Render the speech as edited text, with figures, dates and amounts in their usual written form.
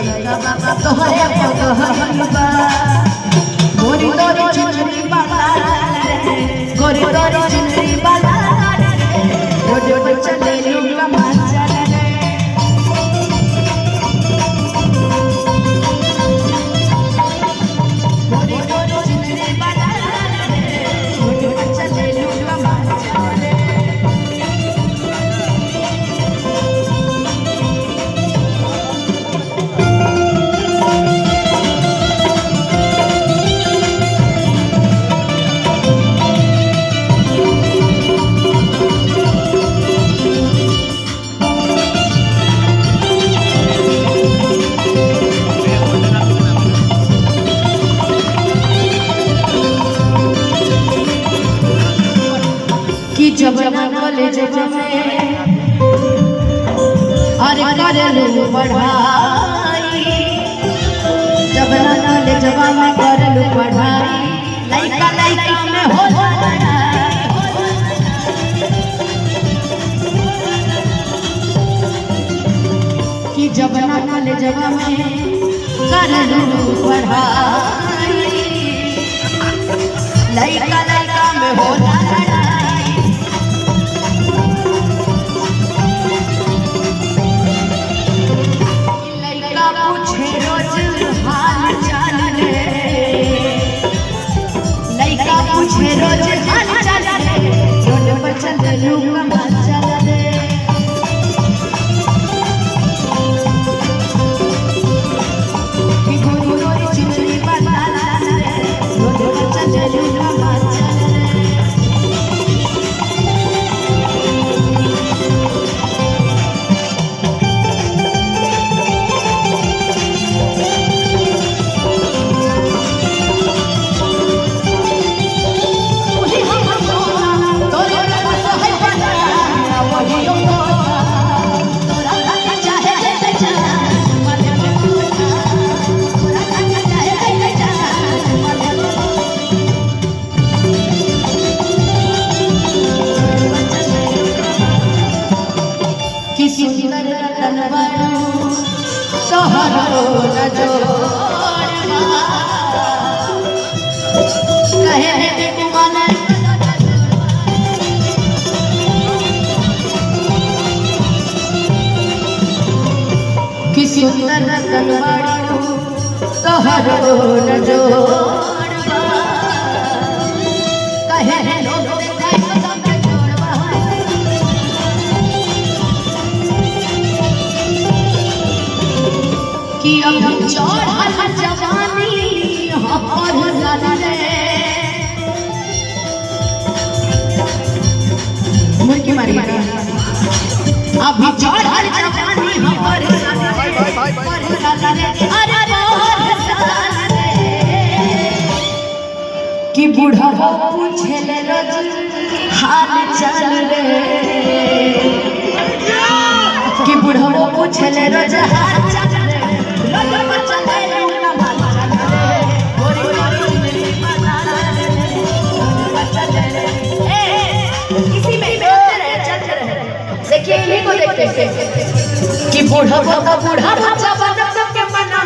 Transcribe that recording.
लइका बाबा तोहरे पगहलबा गोरी तोरी चिंचरी बाला गोरी तोरी चिंचरी बाला रोड पर चले लूंगा माचा रे गोरी तोरी चिंचरी बाला रोड पर चले लूंगा माचा रे जब ना कॉलेज में अरे करे लो पढ़ाई जब ना कॉलेज में करे लो पढ़ाई लइका लइका में हो कि जब ना कॉलेज में करे लो पढ़ाई लइका लइका में हो पूछे रोज हाल चाल रे रोड पर चले लूंगा माचा रे कि गोरी गोरी चिंचरी बाला रे रोड पर चले लूंगा माचा तोहरो न जोड़वा कहे रे कुमार कि सुंदर कनवाड़ो तोहरो न जोड़वा कहे रे लोग कि अभी चढ़ल जवानी हमर रे मुर्गी मारी अभी चढ़ल जवानी हमर रे अरे कि बूढ़ा पूछे ले रोज हाल चाल रे कि बूढ़ा पूछे ले रोज हाल चाल कि बूढ़ा बूढ़ा बच्चा बच्चा के मना